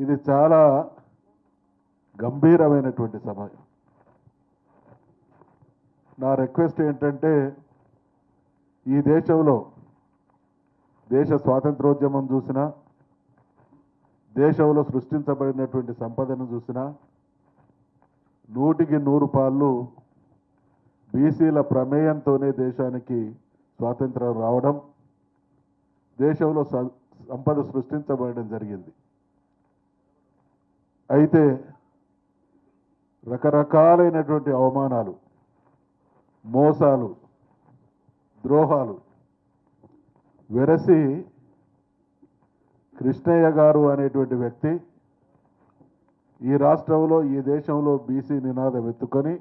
ఇది చాలా గంభీరమైనటువంటి సమయం. నా రిక్వెస్ట్ ఏంటంటే ఈ దేశంలో దేశ స్వాతంత్రోద్యమం చూసినా, దేశంలో సృష్టించబడినటువంటి సంపదను చూసినా 100కి 100 పాళ్ళు బీసీల ప్రమేయంతోనే దేశానికి స్వాతంత్రం రావడం, దేశంలో సంపద సృష్టించబడడం జరిగింది. అయితే రకరకాలైనటువంటి అవమానాలు, మోసాలు, ద్రోహాలు వెరసి కృష్ణయ్య గారు అనేటువంటి వ్యక్తి ఈ రాష్ట్రంలో, ఈ దేశంలో బీసీ నినాదం ఎత్తుకొని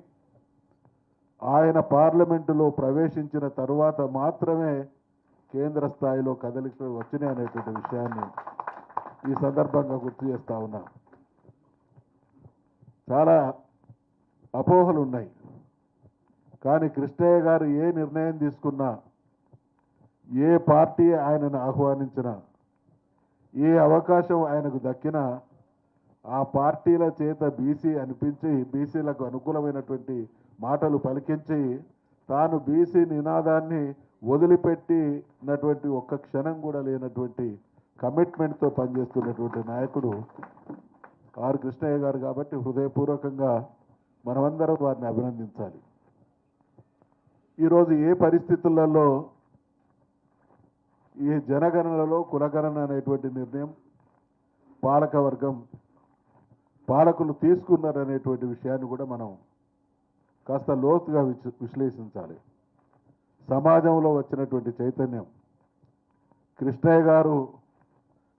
ఆయన పార్లమెంటులో ప్రవేశించిన తరువాత మాత్రమే కేంద్ర స్థాయిలో కదలికలు వచ్చినాయి అనేటువంటి విషయాన్ని ఈ సందర్భంగా గుర్తు చేస్తా ఉన్నా. చాలా అపోహలు ఉన్నాయి. కానీ కృష్ణయ్య గారు ఏ నిర్ణయం తీసుకున్నా, ఏ పార్టీ ఆయనను ఆహ్వానించినా, ఏ అవకాశం ఆయనకు దక్కినా ఆ పార్టీల చేత బీసీ అనిపించి, బీసీలకు అనుకూలమైనటువంటి మాటలు పలికించి తాను బీసీ నినాదాన్ని వదిలిపెట్టినటువంటి ఒక్క క్షణం కూడా లేనటువంటి కమిట్మెంట్తో పనిచేస్తున్నటువంటి నాయకుడు ఆర్ కృష్ణయ్య గారు. కాబట్టి హృదయపూర్వకంగా మనమందరం వారిని అభినందించాలి. ఈరోజు ఏ పరిస్థితులలో ఈ జనగణనలో కులగణన అనేటువంటి నిర్ణయం పాలకవర్గం, పాలకులు తీసుకున్నారనేటువంటి విషయాన్ని కూడా మనం కాస్త లోతుగా విశ్లేషించాలి. సమాజంలో వచ్చినటువంటి చైతన్యం, కృష్ణయ్య గారు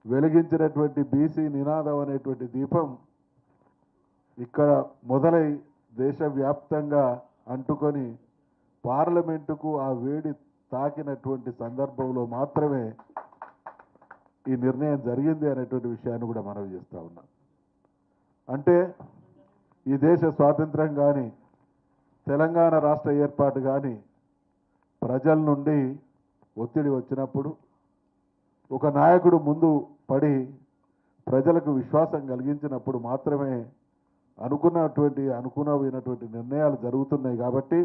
వెలిగించినటువంటి బీసీ నినాదం అనేటువంటి దీపం ఇక్కడ మొదలై దేశవ్యాప్తంగా అంటుకొని పార్లమెంటుకు ఆ వేడి తాకినటువంటి సందర్భంలో మాత్రమే ఈ నిర్ణయం జరిగింది అనేటువంటి విషయాన్ని కూడా మనవి చేస్తూ ఉన్నాం. అంటే ఈ దేశ స్వాతంత్రం కానీ, తెలంగాణ రాష్ట్ర ఏర్పాటు కానీ ప్రజల నుండి ఒత్తిడి వచ్చినప్పుడు ఒక నాయకుడు ముందు పడి ప్రజలకు విశ్వాసం కలిగించినప్పుడు మాత్రమే అనుకున్నమైనటువంటి నిర్ణయాలు జరుగుతున్నాయి. కాబట్టి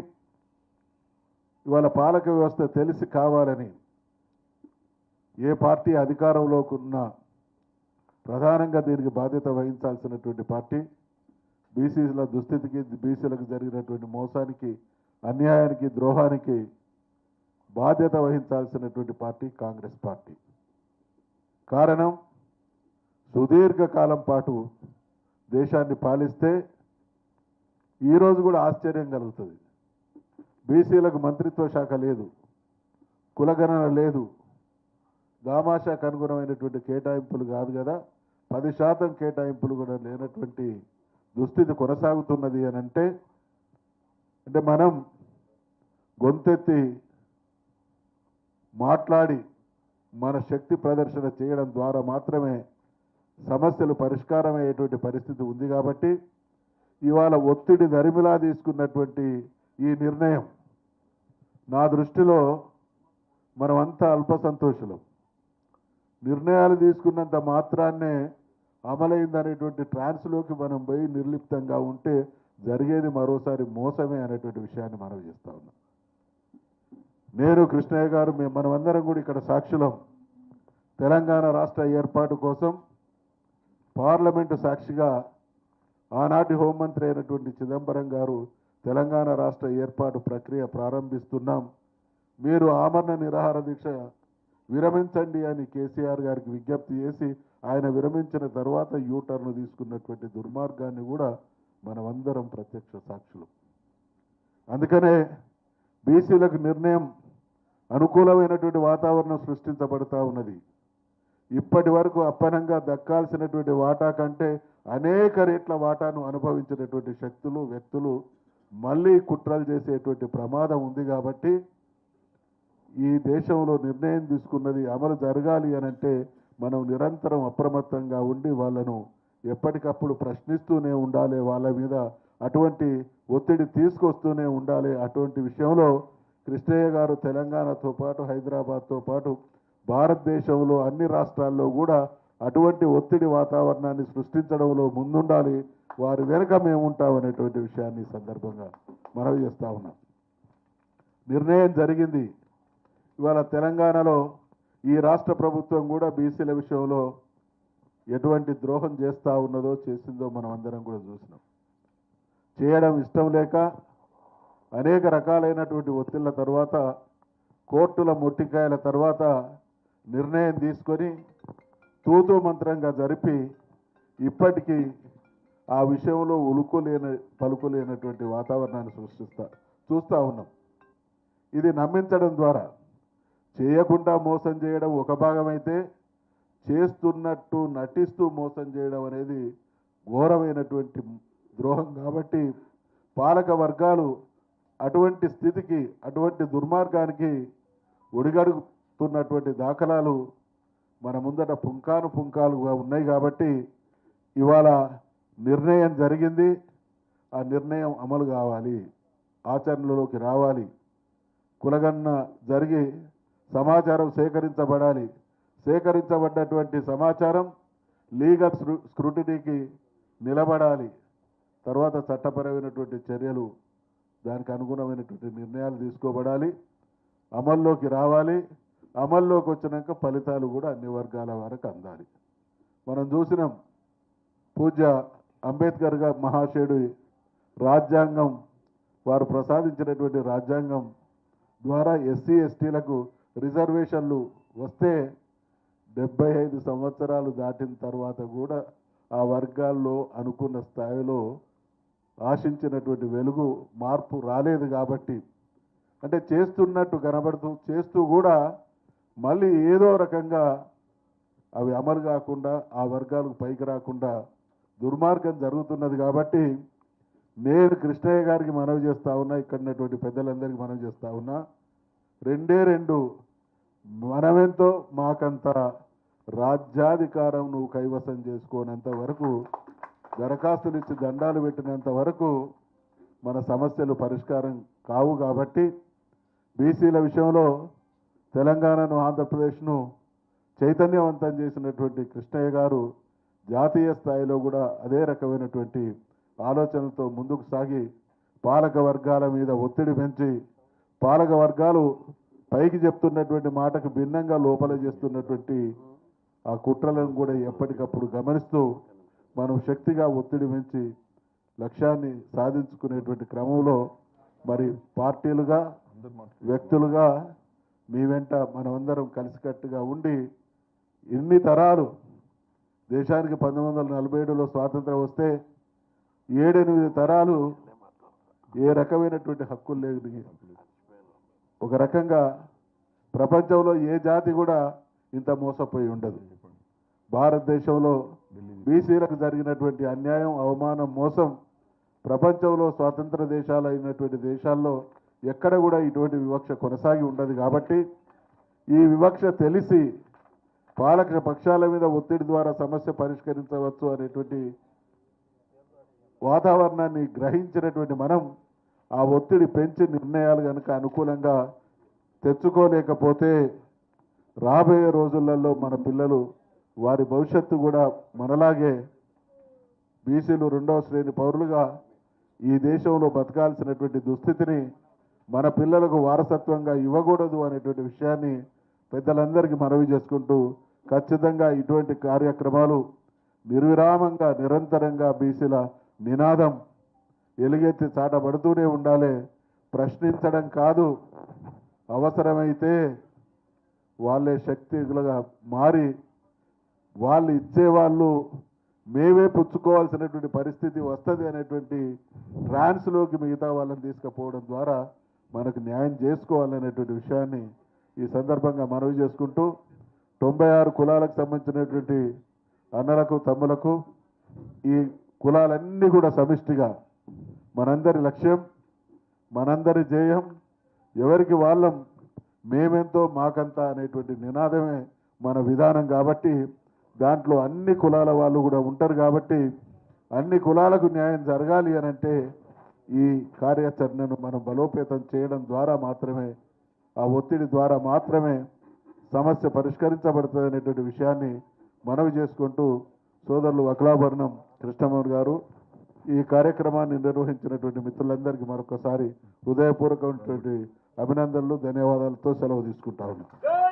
ఇవాళ పాలక వ్యవస్థ తెలిసి కావాలని ఏ పార్టీ అధికారంలోకి ఉన్నా ప్రధానంగా దీనికి బాధ్యత వహించాల్సినటువంటి పార్టీ, బీసీల దుస్థితికి, బీసీలకు జరిగినటువంటి మోసానికి, అన్యాయానికి, ద్రోహానికి బాధ్యత వహించాల్సినటువంటి పార్టీ కాంగ్రెస్ పార్టీ. కారణం, సుదీర్ఘకాలం పాటు దేశాన్ని పాలిస్తే ఈరోజు కూడా ఆశ్చర్యం కలుగుతుంది. బీసీలకు మంత్రిత్వ శాఖ లేదు, కులగణన లేదు, దామాషాకు అనుగుణమైనటువంటి కేటాయింపులు కాదు కదా, 10% కేటాయింపులు కూడా లేనటువంటి దుస్థితి కొనసాగుతున్నది అని అంటే మనం గొంతెత్తి మాట్లాడి మన శక్తి ప్రదర్శన చేయడం ద్వారా మాత్రమే సమస్యలు పరిష్కారం అయ్యేటువంటి పరిస్థితి ఉంది. కాబట్టి ఇవాళ ఒత్తిడి దరిమిలా తీసుకున్నటువంటి ఈ నిర్ణయం నా దృష్టిలో మనమంతా అల్ప సంతోషులం. నిర్ణయాలు తీసుకున్నంత మాత్రాన్నే అమలైందనేటువంటి ట్రాన్స్లోకి మనం పోయి నిర్లిప్తంగా ఉంటే జరిగేది మరోసారి మోసమే అనేటువంటి విషయాన్ని మనం చేస్తా ఉన్నాం. నేను, కృష్ణయ్య గారు, మనమందరం కూడా ఇక్కడ సాక్షులం. తెలంగాణ రాష్ట్ర ఏర్పాటు కోసం పార్లమెంటు సాక్షిగా ఆనాటి హోంమంత్రి అయినటువంటి చిదంబరం గారు తెలంగాణ రాష్ట్ర ఏర్పాటు ప్రక్రియ ప్రారంభిస్తున్నాం, మీరు ఆమరణ నిరాహార దీక్ష విరమించండి అని కేసీఆర్ గారికి విజ్ఞప్తి చేసి ఆయన విరమించిన తర్వాత యూటర్న్ తీసుకున్నటువంటి దుర్మార్గాన్ని కూడా మనమందరం ప్రత్యక్ష సాక్షులు. అందుకనే బీసీలకు నిర్ణయం అనుకూలమైనటువంటి వాతావరణం సృష్టించబడతా ఉన్నది. ఇప్పటి వరకు అప్పనంగా దక్కాల్సినటువంటి వాటా కంటే అనేక రెట్ల వాటాను అనుభవించినటువంటి శక్తులు, వ్యక్తులు మళ్ళీ కుట్రలు చేసేటువంటి ప్రమాదం ఉంది. కాబట్టి ఈ దేశంలో నిర్ణయం తీసుకున్నది అమలు జరగాలి అనంటే మనం నిరంతరం అప్రమత్తంగా ఉండి వాళ్ళను ఎప్పటికప్పుడు ప్రశ్నిస్తూనే ఉండాలి, వాళ్ళ మీద అటువంటి ఒత్తిడి తీసుకొస్తూనే ఉండాలి. అటువంటి విషయంలో కృష్ణయ్య గారు తెలంగాణతో పాటు, హైదరాబాద్తో పాటు భారతదేశంలో అన్ని రాష్ట్రాల్లో కూడా అటువంటి ఒత్తిడి వాతావరణాన్ని సృష్టించడంలో ముందుండాలి, వారి వెనుక మేము ఉంటామనేటువంటి విషయాన్ని ఈ సందర్భంగా మనవి చేస్తా ఉన్నాం. నిర్ణయం జరిగింది. ఇవాళ తెలంగాణలో ఈ రాష్ట్ర ప్రభుత్వం కూడా బీసీల విషయంలో ఎటువంటి ద్రోహం చేస్తూ ఉన్నదో చేసిందో మనం అందరం కూడా చూసినాం. చేయడం ఇష్టం లేక అనేక రకాలైనటువంటి ఒత్తిళ్ల తర్వాత, కోర్టుల మొట్టికాయల తర్వాత నిర్ణయం తీసుకొని తూతూ మంత్రంగా జరిపి ఇప్పటికీ ఆ విషయంలో పలుకులేనటువంటి వాతావరణాన్ని చూస్తూ ఉన్నాం. ఇది నమ్మించడం ద్వారా, చేయకుండా మోసం చేయడం ఒక భాగమైతే, చేస్తున్నట్టు నటిస్తూ మోసం చేయడం అనేది ఘోరమైనటువంటి ద్రోహం. కాబట్టి పాలక వర్గాలు అటువంటి స్థితికి, అటువంటి దుర్మార్గానికి ఒడిగడుగుతున్నటువంటి దాఖలాలు మన ముందట పుంకాలుగా ఉన్నాయి. కాబట్టి ఇవాళ నిర్ణయం జరిగింది. ఆ నిర్ణయం అమలు కావాలి, ఆచరణలోకి రావాలి. కులగన్న జరిగి సమాచారం సేకరించబడాలి. సేకరించబడ్డటువంటి సమాచారం లీగల్ స్క్రూటినీకి నిలబడాలి. తర్వాత చట్టపరమైనటువంటి చర్యలు, దానికి అనుగుణమైనటువంటి నిర్ణయాలు తీసుకోబడాలి, అమల్లోకి రావాలి. అమల్లోకి వచ్చినాక ఫలితాలు కూడా అన్ని వర్గాల వరకు అందాలి. మనం చూసినాం, పూజ్య అంబేద్కర్ గారు మహాశయుడు రాజ్యాంగం, వారు ప్రసాదించినటువంటి రాజ్యాంగం ద్వారా ఎస్సీ ఎస్టీలకు రిజర్వేషన్లు వస్తే 75 సంవత్సరాలు దాటిన తర్వాత కూడా ఆ వర్గాల్లో అనుకున్న స్థాయిలో ఆశించినటువంటి వెలుగు, మార్పు రాలేదు. కాబట్టి అంటే చేస్తున్నట్టు కనబడుతూ చేస్తూ కూడా మళ్ళీ ఏదో రకంగా అవి అమలు కాకుండా, ఆ వర్గాలకు పైకి రాకుండా దుర్మార్గం జరుగుతున్నది. కాబట్టి నేను కృష్ణయ్య గారికి మనవి చేస్తా ఉన్నా, ఇక్కడ ఉన్నటువంటి పెద్దలందరికీ మనవి చేస్తా ఉన్నా, రెండు మనమెంతో మాకంత రాజ్యాధికారం నువ్వు కైవసం చేసుకోనంత వరకు, దరఖాస్తులు ఇచ్చి దండాలు పెట్టినంత వరకు మన సమస్యలు పరిష్కారం కావు. కాబట్టి బీసీల విషయంలో తెలంగాణను, ఆంధ్రప్రదేశ్ను చైతన్యవంతం చేసినటువంటి కృష్ణయ్య గారు జాతీయ స్థాయిలో కూడా అదే రకమైనటువంటి ఆలోచనలతో ముందుకు సాగి పాలక వర్గాల మీద ఒత్తిడి పెంచి, పాలక వర్గాలు పైకి చెప్తున్నటువంటి మాటకు భిన్నంగా లోపల చేస్తున్నటువంటి ఆ కుట్రలను కూడా ఎప్పటికప్పుడు గమనిస్తూ మనం శక్తిగా ఒత్తిడి పెంచి లక్ష్యాన్ని సాధించుకునేటువంటి క్రమంలో మరి పార్టీలుగా, వ్యక్తులుగా మీ వెంట మనమందరం కలిసికట్టుగా ఉండి, ఇన్ని తరాలు, దేశానికి 1947లో స్వాతంత్రం వస్తే 7-8 తరాలు ఏ రకమైనటువంటి హక్కులు లేని, ఒక రకంగా ప్రపంచంలో ఏ జాతి కూడా ఇంత మోసపోయి ఉండదు. భారతదేశంలో బీసీలకు జరిగినటువంటి అన్యాయం, అవమానం, మోసం ప్రపంచంలో స్వతంత్ర దేశాలు అయినటువంటి దేశాల్లో ఎక్కడ కూడా ఇటువంటి వివక్ష కొనసాగి ఉండదు. కాబట్టి ఈ వివక్ష తెలిసి పాలక పక్షాల మీద ఒత్తిడి ద్వారా సమస్య పరిష్కరించవచ్చు అనేటువంటి వాతావరణాన్ని గ్రహించినటువంటి మనం ఆ ఒత్తిడి పెంచి నిర్ణయాలు కనుక అనుకూలంగా తెచ్చుకోలేకపోతే రాబోయే రోజులలో మన పిల్లలు, వారి భవిష్యత్తు కూడా మనలాగే బీసీలు 2వ శ్రేణి పౌరులుగా ఈ దేశంలో బతకాల్సినటువంటి దుస్థితిని మన పిల్లలకు వారసత్వంగా ఇవ్వకూడదు అనేటువంటి విషయాన్ని పెద్దలందరికీ మనవి చేసుకుంటూ, ఖచ్చితంగా ఇటువంటి కార్యక్రమాలు నిర్విరామంగా, నిరంతరంగా బీసీల నినాదం ఎలుగెత్తి చాటబడుతూనే ఉండాలి. ప్రశ్నించడం కాదు, అవసరమైతే వాళ్ళే శక్తిగా మారి వాళ్ళు ఇచ్చేవాళ్ళు మేమే పుచ్చుకోవాల్సినటువంటి పరిస్థితి వస్తుంది అనేటువంటి ట్రాన్స్లోకి మిగతా వాళ్ళని తీసుకుపోవడం ద్వారా మనకు న్యాయం చేసుకోవాలనేటువంటి విషయాన్ని ఈ సందర్భంగా మనవి చేసుకుంటూ, 96 కులాలకు సంబంధించినటువంటి అన్నలకు, తమ్ములకు, ఈ కులాలన్నీ కూడా సమిష్టిగా మనందరి లక్ష్యం, మనందరి జయం, ఎవరికి వాళ్ళం, మేమెంతో మాకంతా అనేటువంటి నినాదమే మన విధానం. కాబట్టి దాంట్లో అన్ని కులాల వాళ్ళు కూడా ఉంటారు. కాబట్టి అన్ని కులాలకు న్యాయం జరగాలి అనంటే ఈ కార్యాచరణను మనం బలోపేతం చేయడం ద్వారా మాత్రమే, ఆ ఒత్తిడి ద్వారా మాత్రమే సమస్య పరిష్కరించబడుతుంది అనేటువంటి విషయాన్ని మనవి చేసుకుంటూ సోదరులు వకలాభరణం కృష్ణమోహన్ గారు ఈ కార్యక్రమాన్ని నిర్వహించినటువంటి మిత్రులందరికీ మరొకసారి హృదయపూర్వకమైనటువంటి అభినందనలు ధన్యవాదాలతో సెలవు తీసుకుంటా ఉన్నాను.